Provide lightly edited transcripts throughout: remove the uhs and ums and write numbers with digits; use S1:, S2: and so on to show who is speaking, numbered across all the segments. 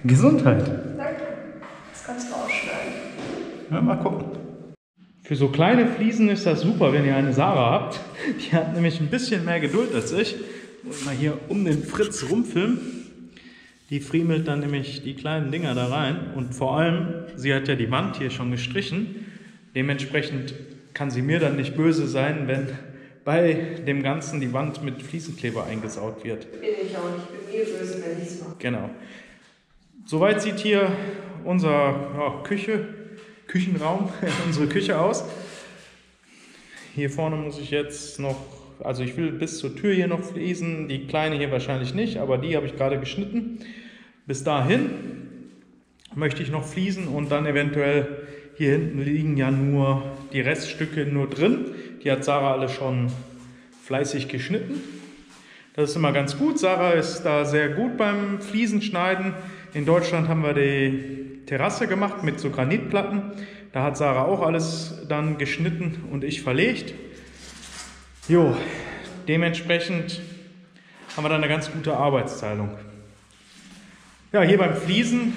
S1: Gesundheit.
S2: Danke. Das kannst du ausschneiden.
S1: Ja, mal gucken. Für so kleine Fliesen ist das super, wenn ihr eine Sarah habt. Die hat nämlich ein bisschen mehr Geduld als ich. Muss mal hier um den Fritz rumfilmen. Die friemelt dann nämlich die kleinen Dinger da rein. Und vor allem, sie hat ja die Wand hier schon gestrichen. Dementsprechend kann sie mir dann nicht böse sein, wenn bei dem Ganzen die Wand mit Fliesenkleber eingesaut wird.
S2: Bin ich auch nicht. Ich bin mir böse, wenn ich es mache.
S1: Genau. Soweit sieht hier unser Küchenraum, unsere Küche aus. Hier vorne muss ich jetzt noch, also ich will bis zur Tür hier noch fließen, die kleine hier wahrscheinlich nicht, aber die habe ich gerade geschnitten. Bis dahin möchte ich noch fließen und dann eventuell, hier hinten liegen ja nur die Reststücke nur drin. Die hat Sarah alle schon fleißig geschnitten. Das ist immer ganz gut. Sarah ist da sehr gut beim Fliesenschneiden. In Deutschland haben wir die Terrasse gemacht mit so Granitplatten. Da hat Sarah auch alles dann geschnitten und ich verlegt. Jo, dementsprechend haben wir dann eine ganz gute Arbeitsteilung. Ja, hier beim Fliesen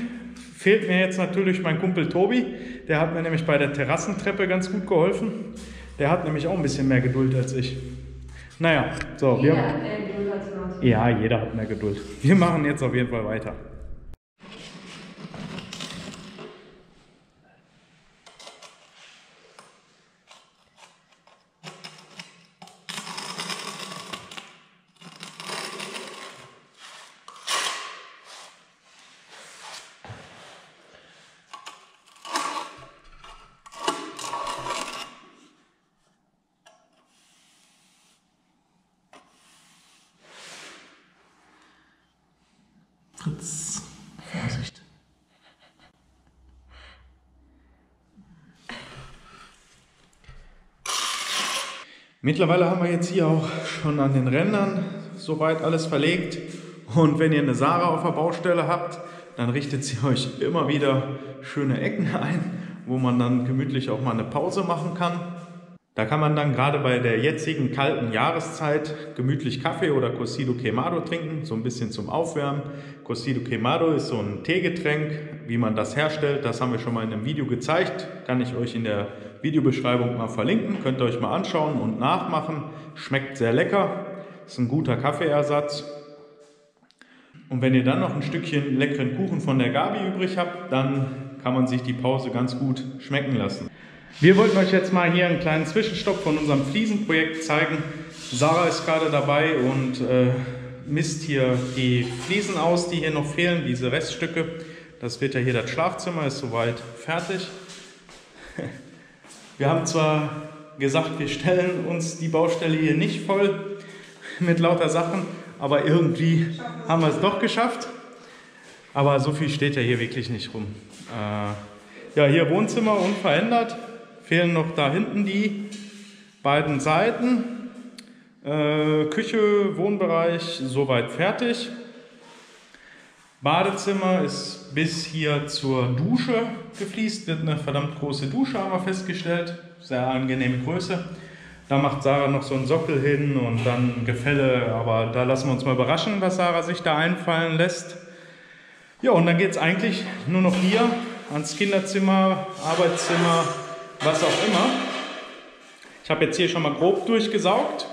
S1: fehlt mir jetzt natürlich mein Kumpel Tobi. Der hat mir nämlich bei der Terrassentreppe ganz gut geholfen. Der hat nämlich auch ein bisschen mehr Geduld als ich. Naja, so.
S2: Jeder hat mehr Geduld als man.
S1: Ja, jeder hat mehr Geduld. Wir machen jetzt auf jeden Fall weiter. Fritz, Vorsicht. Mittlerweile haben wir jetzt hier auch schon an den Rändern soweit alles verlegt. Und wenn ihr eine Sarah auf der Baustelle habt, dann richtet sie euch immer wieder schöne Ecken ein, wo man dann gemütlich auch mal eine Pause machen kann. Da kann man dann gerade bei der jetzigen kalten Jahreszeit gemütlich Kaffee oder Cocido Quemado trinken, so ein bisschen zum Aufwärmen. Cocido Quemado ist so ein Teegetränk. Wie man das herstellt, das haben wir schon mal in einem Video gezeigt. Kann ich euch in der Videobeschreibung mal verlinken. Könnt ihr euch mal anschauen und nachmachen. Schmeckt sehr lecker. Ist ein guter Kaffeeersatz. Und wenn ihr dann noch ein Stückchen leckeren Kuchen von der Gabi übrig habt, dann kann man sich die Pause ganz gut schmecken lassen. Wir wollten euch jetzt mal hier einen kleinen Zwischenstopp von unserem Fliesenprojekt zeigen. Sarah ist gerade dabei und misst hier die Fliesen aus, die hier noch fehlen, diese Reststücke. Das wird ja hier das Schlafzimmer, ist soweit fertig. Wir haben zwar gesagt, wir stellen uns die Baustelle hier nicht voll mit lauter Sachen, aber irgendwie haben wir es doch geschafft. Aber so viel steht ja hier wirklich nicht rum. Ja, hier Wohnzimmer unverändert. Fehlen noch da hinten die beiden Seiten. Küche, Wohnbereich, soweit fertig. Badezimmer ist bis hier zur Dusche gefliest. Wird eine verdammt große Dusche, haben wir festgestellt. Sehr angenehme Größe. Da macht Sarah noch so einen Sockel hin und dann Gefälle. Aber da lassen wir uns mal überraschen, was Sarah sich da einfallen lässt. Ja, und dann geht es eigentlich nur noch hier ans Kinderzimmer, Arbeitszimmer, was auch immer. Ich habe jetzt hier schon mal grob durchgesaugt.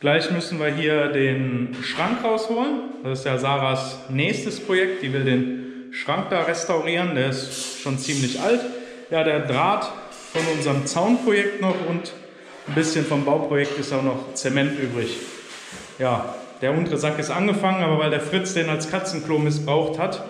S1: Gleich müssen wir hier den Schrank rausholen. Das ist ja Sarahs nächstes Projekt. Die will den Schrank da restaurieren. Der ist schon ziemlich alt. Ja, der Draht von unserem Zaunprojekt noch und ein bisschen vom Bauprojekt ist auch noch Zement übrig. Ja, der untere Sack ist angefangen, aber weil der Fritz den als Katzenklo missbraucht hat,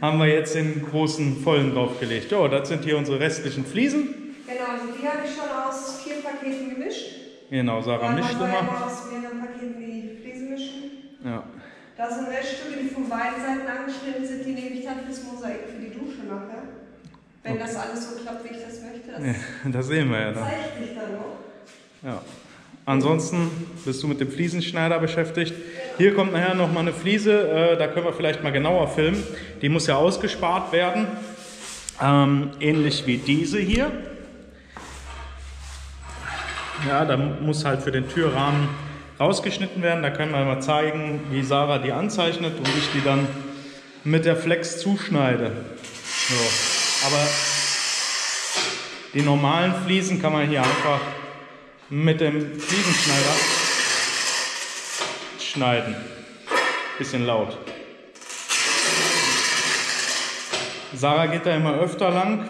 S1: haben wir jetzt den großen vollen draufgelegt. Jo, das sind hier unsere restlichen Fliesen.
S2: Genau, also die habe ich schon aus 4 Paketen gemischt.
S1: Genau, Sarah mischt immer.
S2: Aus mehreren Paketen die Fliesen mischen.
S1: Ja.
S2: Da sind Reststücke, die von beiden Seiten angeschnitten sind, die nehme ich dann fürs Mosaik für die Dusche nachher. Wenn das alles so klappt, wie ich das möchte.
S1: Das sehen wir ja dann.
S2: Zeigt sich dann noch.
S1: Ja. Ansonsten bist du mit dem Fliesenschneider beschäftigt. Hier kommt nachher noch mal eine Fliese, da können wir vielleicht mal genauer filmen. Die muss ja ausgespart werden, ähnlich wie diese hier. Ja, da muss halt für den Türrahmen rausgeschnitten werden. Da können wir mal zeigen, wie Sarah die anzeichnet und ich die dann mit der Flex zuschneide. So. Aber die normalen Fliesen kann man hier einfach mit dem Fliesenschneider schneiden. Bisschen laut. Sarah geht da immer öfter lang.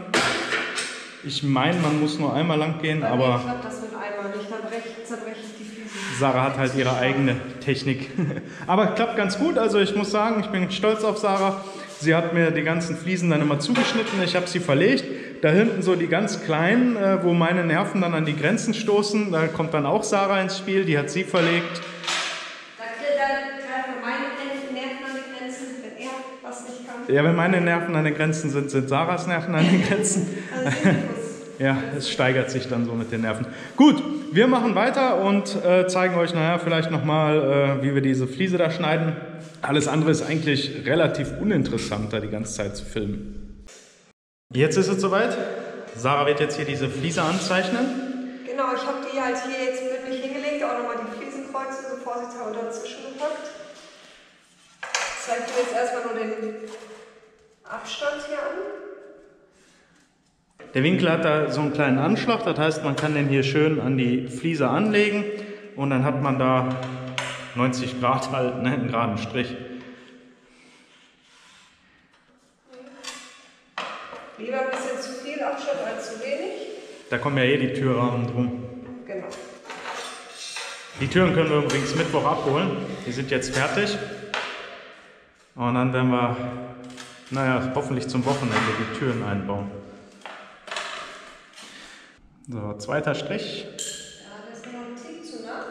S1: Ich meine, man muss nur einmal lang gehen, aber
S2: ich glaube, das mit einmal nicht, dann zerbreche ich die Fliesen.
S1: Sarah hat halt ihre eigene Technik. Aber klappt ganz gut, also ich muss sagen, ich bin stolz auf Sarah. Sie hat mir die ganzen Fliesen dann immer zugeschnitten, ich habe sie verlegt. Da hinten so die ganz kleinen, wo meine Nerven dann an die Grenzen stoßen, da kommt dann auch Sarah ins Spiel, die hat sie verlegt.
S2: Da greifen meine Nerven an die Grenzen, wenn er was nicht kann.
S1: Ja, wenn meine Nerven an den Grenzen sind, sind Sarahs Nerven an den Grenzen. Ja, es steigert sich dann so mit den Nerven. Gut, wir machen weiter und zeigen euch nachher vielleicht nochmal, wie wir diese Fliese da schneiden. Alles andere ist eigentlich relativ uninteressant, da die ganze Zeit zu filmen. Jetzt ist es soweit. Sarah wird jetzt hier diese Fliese anzeichnen.
S2: Genau, ich habe die halt hier jetzt bildlich hingelegt, auch nochmal die Fliesenkreuze so vorsichtshalber dazwischen gepackt. Ich zeige dir jetzt erstmal nur den Abstand hier an.
S1: Der Winkel hat da so einen kleinen Anschlag, das heißt, man kann den hier schön an die Fliese anlegen und dann hat man da 90 Grad halt, ne, einen geraden Strich.
S2: Lieber ein bisschen zu viel Abstand als zu wenig.
S1: Da kommen ja eh die Türrahmen drum.
S2: Genau.
S1: Die Türen können wir übrigens Mittwoch abholen. Die sind jetzt fertig. Und dann werden wir, naja, hoffentlich zum Wochenende die Türen einbauen. So, zweiter Strich.
S2: Ja, das ist noch ein Tick zu nah.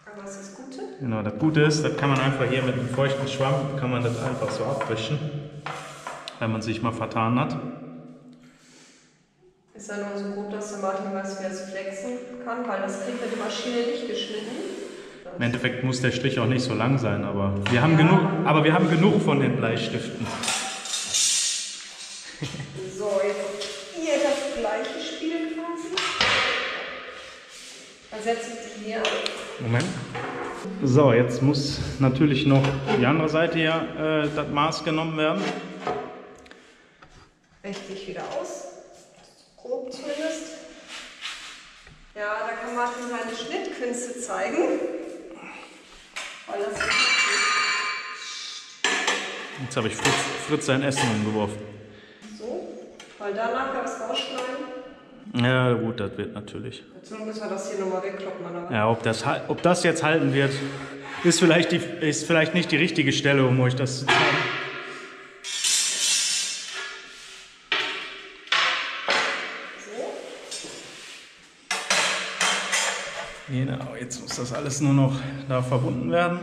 S2: Aber das ist das Gute.
S1: Genau, das Gute ist, das kann man einfach hier mit einem feuchten Schwamm, kann man das einfach so abwischen, wenn man sich mal vertan hat.
S2: Ist ja nur so gut, dass der Martin weiß, wie er es flexen kann, weil das kriegt ja die Maschine nicht geschnitten.
S1: Im Endeffekt muss der Strich auch nicht so lang sein, aber wir haben genug von den Bleistiften.
S2: So, jetzt hier das gleiche Spiel quasi. Dann setze ich die hier an.
S1: Moment. So, jetzt muss natürlich noch die andere Seite hier das Maß genommen werden.
S2: Richte ich wieder aus. Grob zumindest. Ja, da kann Martin seine Schnittkünste zeigen. Weil das
S1: Jetzt habe ich Fritz sein Essen umgeworfen.
S2: so, weil danach kann es rausschneiden.
S1: Ja, gut, das wird natürlich.
S2: Jetzt müssen wir das hier nochmal wegkloppen. Oder?
S1: Ja, ob das jetzt halten wird, ist vielleicht nicht die richtige Stelle, um euch das zu zeigen. Genau, jetzt muss das alles nur noch da verbunden werden.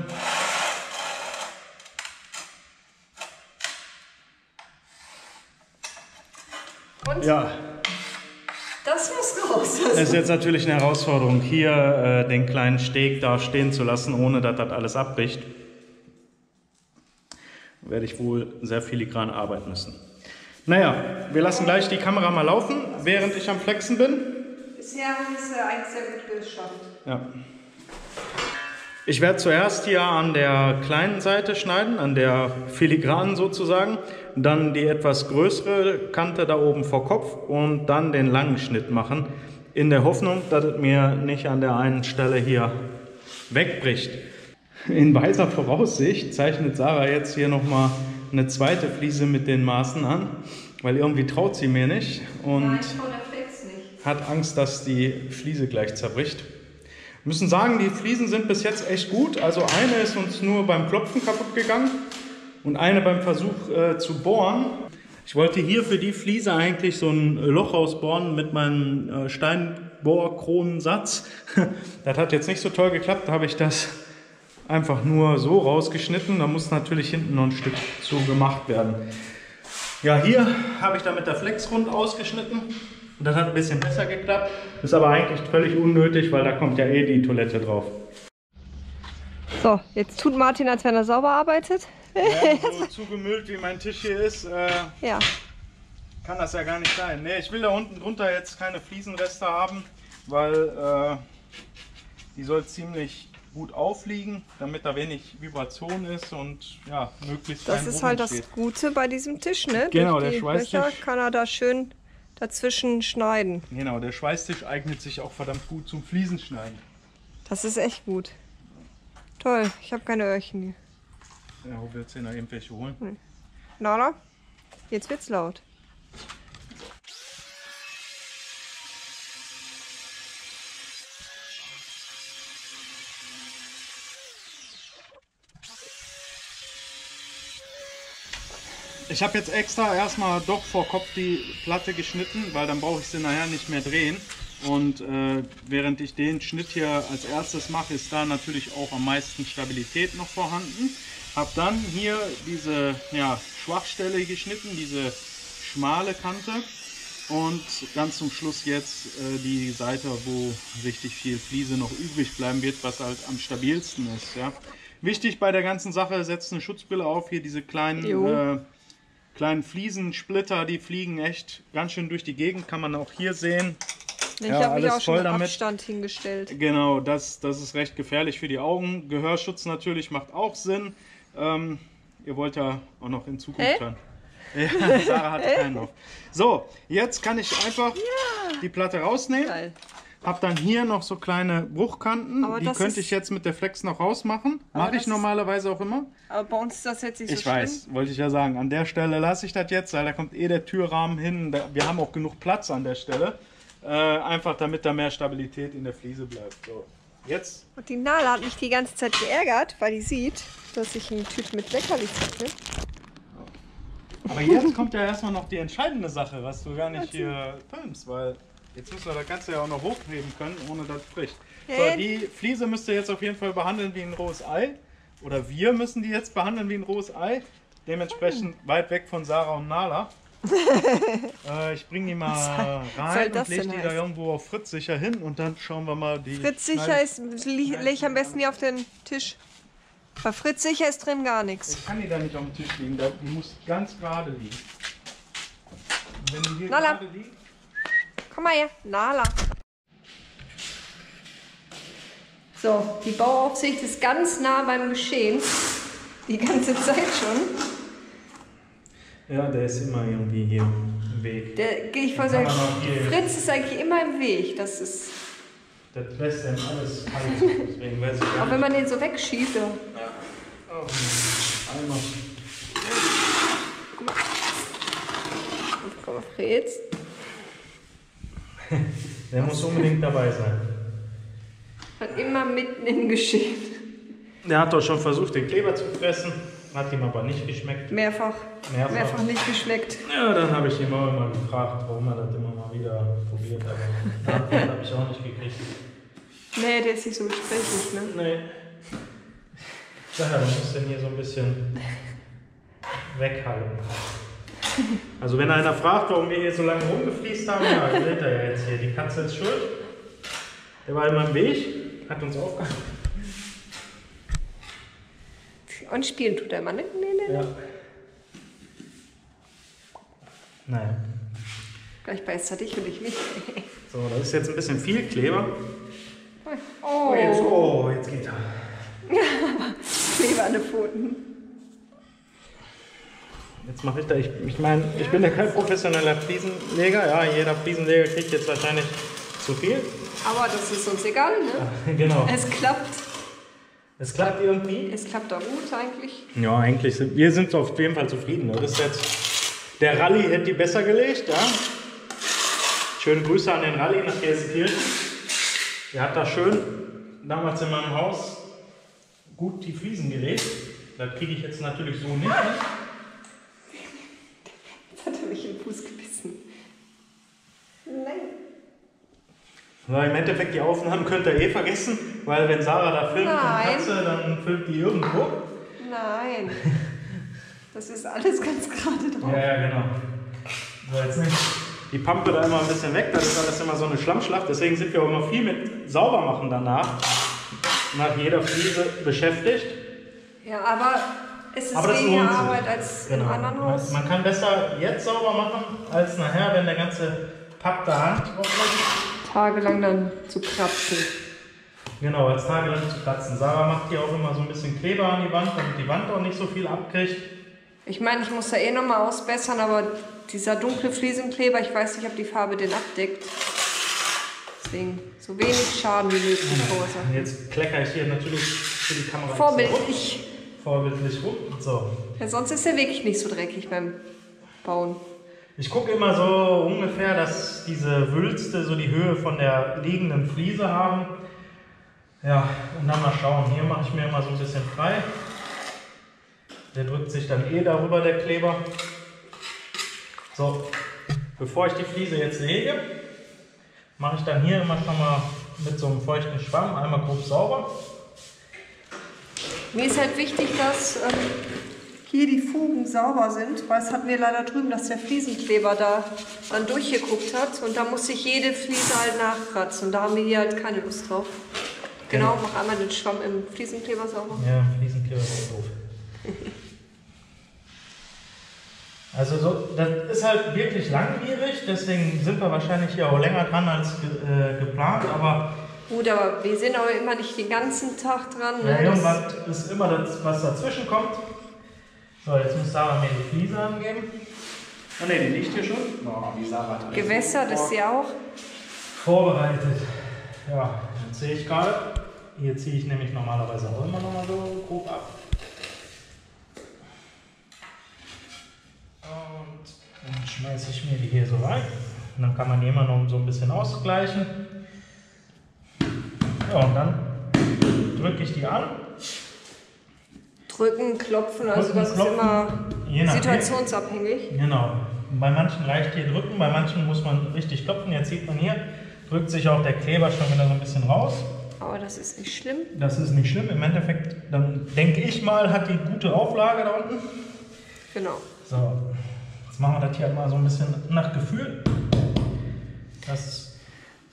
S2: Und?
S1: Ja.
S2: Das muss raus.
S1: Es ist jetzt natürlich eine Herausforderung, hier den kleinen Steg da stehen zu lassen, ohne dass das alles abbricht. Werde ich wohl sehr filigran arbeiten müssen. Naja, wir lassen gleich die Kamera mal laufen, während ich am Flexen bin.
S2: Bisher haben wir es eigentlich sehr gut geschafft.
S1: Ja. Ich werde zuerst hier an der kleinen Seite schneiden, an der filigranen sozusagen, dann die etwas größere Kante da oben vor Kopf und dann den langen Schnitt machen, in der Hoffnung, dass es mir nicht an der einen Stelle hier wegbricht. In weiser Voraussicht zeichnet Sarah jetzt hier nochmal eine zweite Fliese mit den Maßen an, weil irgendwie traut sie mir nicht und
S2: Nein, der Flex nicht.
S1: hat Angst, dass die Fliese gleich zerbricht. Wir müssen sagen, die Fliesen sind bis jetzt echt gut. Also eine ist uns nur beim Klopfen kaputt gegangen und eine beim Versuch zu bohren. Ich wollte hier für die Fliese eigentlich so ein Loch ausbohren mit meinem Steinbohrkronensatz. Das hat jetzt nicht so toll geklappt, da habe ich das einfach nur so rausgeschnitten. Da muss natürlich hinten noch ein Stück zu gemacht werden. Ja, hier habe ich da mit der Flex rund ausgeschnitten. Und das hat ein bisschen besser geklappt. Ist aber eigentlich völlig unnötig, weil da kommt ja eh die Toilette drauf.
S2: So, jetzt tut Martin, als wenn er sauber arbeitet.
S1: Ja, so zugemüllt wie mein Tisch hier ist,
S2: Ja.
S1: kann das ja gar nicht sein. Nee, ich will da unten drunter jetzt keine Fliesenreste haben, weil die soll ziemlich gut aufliegen, damit da wenig Vibration ist und ja, möglichst
S2: Das
S1: kein
S2: ist
S1: Bruch
S2: halt
S1: entsteht.
S2: das Gute bei diesem Tisch, ne?
S1: Genau,
S2: Durch
S1: der
S2: die
S1: Schweißtisch.
S2: Löcher kann er da schön dazwischen schneiden.
S1: Genau, der Schweißtisch eignet sich auch verdammt gut zum Fliesenschneiden.
S2: Das ist echt gut. Toll, ich habe keine Öhrchen hier.
S1: Ja, wo willst du denn da irgendwelche holen?
S2: Nala, jetzt wird's laut.
S1: Ich habe jetzt extra erstmal doch vor Kopf die Platte geschnitten, weil dann brauche ich sie nachher nicht mehr drehen. Und während ich den Schnitt hier als erstes mache, ist da natürlich auch am meisten Stabilität noch vorhanden. Habe dann hier diese Schwachstelle geschnitten, diese schmale Kante. Und ganz zum Schluss jetzt die Seite, wo richtig viel Fliese noch übrig bleiben wird, was halt am stabilsten ist. Ja. Wichtig bei der ganzen Sache, setzt eine Schutzbrille auf, hier diese kleinen Fliesensplitter, die fliegen echt ganz schön durch die Gegend, kann man auch hier sehen.
S2: Ich habe mich auch schon mit Abstand hingestellt.
S1: Genau, das ist recht gefährlich für die Augen. Gehörschutz natürlich macht auch Sinn. Ihr wollt ja auch noch in Zukunft hören. Ja, Sarah hat keinen auf. So, jetzt kann ich einfach die Platte rausnehmen.
S2: Geil.
S1: Hab dann hier noch so kleine Bruchkanten,
S2: Aber
S1: die könnte ich jetzt mit der Flex noch rausmachen. Mache ich normalerweise auch immer.
S2: Aber bei uns ist das jetzt nicht so
S1: Ich
S2: schlimm.
S1: weiß, wollte ich ja sagen. An der Stelle lasse ich das jetzt, weil da kommt eh der Türrahmen hin. Wir haben auch genug Platz an der Stelle. Einfach damit da mehr Stabilität in der Fliese bleibt. So, jetzt.
S2: Und die Nala hat mich die ganze Zeit geärgert, weil die sieht, dass ich einen Typ mit Leckerli zocke.
S1: Aber jetzt kommt ja erstmal noch die entscheidende Sache, was du gar nicht hier filmst, weil jetzt müssen wir das Ganze ja auch noch hochheben können, ohne dass es bricht. So, die Fliese müsst ihr jetzt auf jeden Fall behandeln wie ein rohes Ei. Oder wir müssen die jetzt behandeln wie ein rohes Ei. Dementsprechend weit weg von Sarah und Nala. Ich bringe die mal rein und lege die da irgendwo auf Fritz sicher hin und dann schauen wir mal die...
S2: Fritz sicher lege ich am besten hier auf den Tisch. Bei Fritz sicher ist drin gar nichts.
S1: Ich kann die da nicht auf dem Tisch liegen, die muss ganz gerade liegen. Und wenn die hier
S2: Nala,
S1: gerade liegt...
S2: komm mal her, Nala. So, die Bauaufsicht ist ganz nah beim Geschehen. Die ganze Zeit schon.
S1: Ja, der ist immer irgendwie hier im Weg.
S2: Ich wollte sagen, Fritz ist eigentlich immer im Weg. Das ist.
S1: Das lässt einem alles kalt. Deswegen weiß ich
S2: auch wenn man den so wegschiebt. Ja.
S1: Oh, einmal.
S2: Guck mal, Fritz.
S1: Der muss unbedingt dabei sein.
S2: Hat immer mitten im Geschehen.
S1: Der hat doch schon versucht, den Kleber zu fressen. Hat ihm aber nicht geschmeckt.
S2: Mehrfach nicht geschmeckt.
S1: Ja, dann habe ich ihn auch immer gefragt, warum er das immer mal wieder probiert hat. Aber habe ich auch nicht gekriegt.
S2: Nee, der ist nicht so gesprächig, ne?
S1: Nee. Ja, du musst den hier so ein bisschen weghalten. Also wenn einer fragt, warum wir hier so lange rumgefließt haben, ja, seht ihr ja jetzt hier. Die Katze ist schuld. Der war immer im Weg, hat uns aufgehalten.
S2: Und spielen tut er mal, ne? Nee.
S1: Ja. Naja.
S2: Gleich beißt er dich und ich mich.
S1: So, das ist jetzt ein bisschen viel Kleber.
S2: Oh,
S1: Jetzt geht er.
S2: Kleber an den Pfoten.
S1: Jetzt mache ich da, ich meine, ich bin ja kein professioneller Fliesenleger. Ja, jeder Fliesenleger kriegt jetzt wahrscheinlich zu viel.
S2: Aber das ist uns egal, ne?
S1: Genau.
S2: Es klappt.
S1: Es klappt irgendwie.
S2: Es klappt auch gut eigentlich.
S1: Ja, eigentlich wir sind auf jeden Fall zufrieden. Das ist jetzt, der Rallye hätte die besser gelegt, ja. Schöne Grüße an den Rallye nach Gelsenkirchen. Der hat da schön, damals in meinem Haus, gut die Fliesen gelegt. Das kriege ich jetzt natürlich so nicht.
S2: Jetzt hat er mich im Fuß gebissen. Nein.
S1: Weil im Endeffekt die Aufnahmen könnt ihr eh vergessen, weil wenn Sarah da filmt und Katze, dann filmt die irgendwo.
S2: Nein. Das ist alles ganz gerade drauf.
S1: Ja, genau. So, jetzt nicht die Pampe da immer ein bisschen weg, das ist alles immer so eine Schlammschlacht, deswegen sind wir auch immer viel mit Saubermachen danach, nach jeder Fliese beschäftigt.
S2: Ja, aber es ist weniger Arbeit als im anderen Haus.
S1: Man kann besser jetzt sauber machen, als nachher, wenn der ganze Papp da Hand drauf liegt.
S2: Tagelang dann zu krapsen.
S3: Genau, als tagelang zu kratzen. Sarah macht hier auch immer so ein bisschen Kleber an die Wand, damit die Wand auch nicht so viel abkriegt.
S2: Ich meine, ich muss da eh nochmal ausbessern, aber dieser dunkle Fliesenkleber, ich weiß nicht, ob die Farbe den abdeckt. Deswegen so wenig Schaden wie möglich verursachen.
S3: Jetzt kleckere ich hier natürlich für die Kamera.
S2: Vorbildlich.
S3: Vorbildlich rum. So.
S2: Ja, sonst ist der wirklich nicht so dreckig beim Bauen.
S3: Ich gucke immer so ungefähr, dass diese Wülste so die Höhe von der liegenden Fliese haben. Ja, und dann mal schauen. Hier mache ich mir immer so ein bisschen frei. Der drückt sich dann eh darüber, der Kleber. So, bevor ich die Fliese jetzt lege, mache ich dann hier immer schon mal mit so einem feuchten Schwamm einmal grob sauber.
S2: Mir ist halt wichtig, dass hier die Fugen sauber sind, weil es hatten wir leider drüben, dass der Fliesenkleber da dann durchgeguckt hat und da muss ich jede Fliese halt nachkratzen und da haben wir hier halt keine Lust drauf. Genau, mach einmal den Schwamm im Fliesenkleber sauber.
S3: Ja, Fliesenkleber ist doof. Also so, das ist halt wirklich langwierig, deswegen sind wir wahrscheinlich hier auch länger dran als geplant, aber...
S2: Gut, aber wir sind aber immer nicht den ganzen Tag dran. Ne?
S3: Ja, irgendwas ist immer das, was dazwischen kommt. So, jetzt muss Sarah mir die Fliese angeben.
S1: Ah ne, die liegt hier schon. Oh, die Sarah hat
S2: gewässert ist sie auch.
S3: Vorbereitet. Ja, jetzt sehe ich gerade. Hier ziehe ich nämlich normalerweise auch immer noch mal so grob ab. Und dann schmeiße ich mir die hier so rein. Und dann kann man die immer noch so ein bisschen ausgleichen. Ja, und dann drücke ich die an.
S2: Drücken, klopfen, also das ist immer situationsabhängig.
S3: Genau. Bei manchen reicht hier drücken, bei manchen muss man richtig klopfen. Jetzt sieht man hier, drückt sich auch der Kleber schon wieder so ein bisschen raus.
S2: Aber das ist nicht schlimm.
S3: Das ist nicht schlimm. Im Endeffekt, dann denke ich mal, hat die gute Auflage da unten.
S2: Genau.
S3: So, jetzt machen wir das hier mal so ein bisschen nach Gefühl.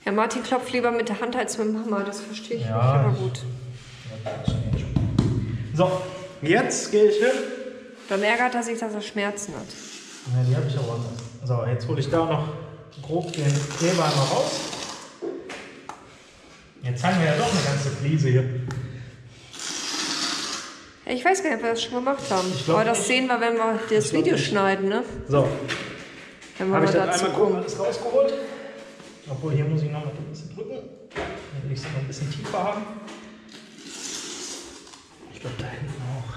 S2: Ja, Martin klopft lieber mit der Hand als mit dem Hammer, das verstehe ich
S3: ja,
S2: nicht, aber gut.
S3: So, jetzt gehe ich hin.
S2: Dann ärgert er sich, dass er Schmerzen hat.
S3: Ja, die habe ich aber anders. So, jetzt hole ich da noch grob den Kleber einmal raus. Jetzt zeigen wir ja doch eine ganze Fliese hier.
S2: Ich weiß gar nicht, ob wir das schon gemacht haben. Aber das sehen wir, wenn wir das Video schneiden, ne?
S3: So.
S2: Wenn wir
S3: Habe ich
S2: mal
S3: das
S2: dazu
S3: einmal
S2: kommen.
S3: alles rausgeholt. Obwohl, hier muss ich noch mal ein bisschen drücken. Hier will ich es noch ein bisschen tiefer haben. Ich glaube, da hinten auch.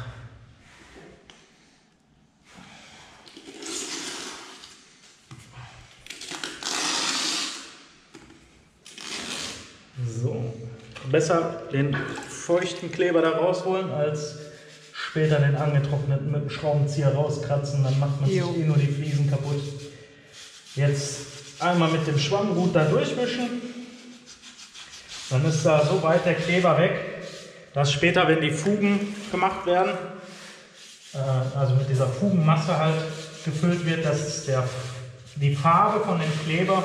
S3: So. Besser den feuchten Kleber da rausholen, als später den angetrockneten mit dem Schraubenzieher rauskratzen. Dann macht man sich eh nur die Fliesen kaputt. Jetzt einmal mit dem Schwamm gut da durchmischen. Dann ist da so weit der Kleber weg, dass später, wenn die Fugen gemacht werden, also mit dieser Fugenmasse halt gefüllt wird, dass die Farbe von dem Kleber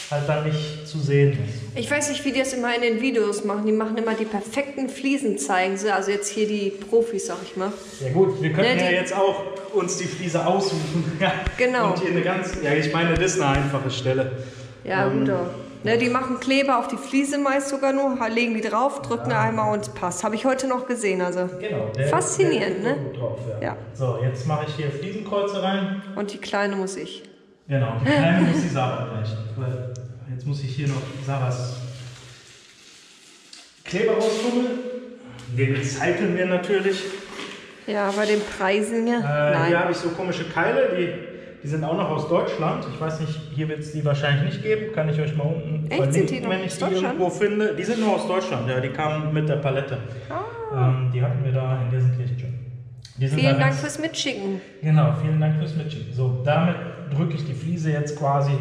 S3: halt dann nicht zu sehen ist.
S2: Ich weiß nicht, wie die das immer in den Videos machen. Die machen immer die perfekten Fliesen, zeigen sie. Also jetzt hier die Profis, sag ich mal.
S3: Ja gut, wir könnten ja jetzt auch uns die Fliese aussuchen. Ja.
S2: Genau.
S3: Und hier eine ganz, ja ich meine, das ist eine einfache Stelle.
S2: Ja, gut. Ne, die machen Kleber auf die Fliese meist sogar nur, legen die drauf, drücken einmal und es passt. Habe ich heute noch gesehen, also
S3: genau,
S2: faszinierend, ne?
S3: Gut drauf, ja.
S2: Ja.
S3: So, jetzt mache ich hier Fliesenkreuze rein.
S2: Und die kleine muss ich.
S3: Genau, die kleine muss die Sarah gleichen. Jetzt muss ich hier noch Sarahs Kleber rausfummeln. Den recyceln wir natürlich.
S2: Ja, bei den Preisen hier. Nein.
S3: Hier habe ich so komische Keile, die sind auch noch aus Deutschland. Ich weiß nicht, hier wird es die wahrscheinlich nicht geben. Kann ich euch mal unten verlinken, wenn ich die irgendwo finde. Die sind nur aus Deutschland, ja, die kamen mit der Palette. Die hatten wir da in Gelsenkirchen schon.
S2: Vielen Dank fürs Mitschicken.
S3: Genau, vielen Dank fürs Mitschicken. So, damit drücke ich die Fliese jetzt quasi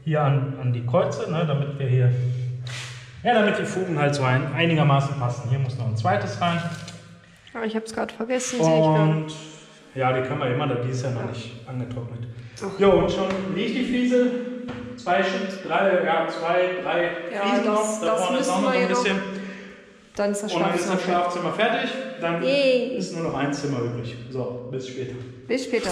S3: hier an die Kreuze, ne, damit wir hier, ja, damit die Fugen halt so einigermaßen passen. Hier muss noch ein zweites rein.
S2: Aber ich habe es gerade vergessen, sehe ich
S3: Und ja, die können wir immer, die ist ja noch nicht angetrocknet. Jo, und schon liegt die Fliese. 2 Fliesen noch. Da vorne ist auch noch ein bisschen.
S2: Dann ist das
S3: Und dann ist das
S2: Schlafzimmer
S3: Schlafzimmer fertig. Dann ist nur noch ein Zimmer übrig. So, bis später.
S2: Bis später.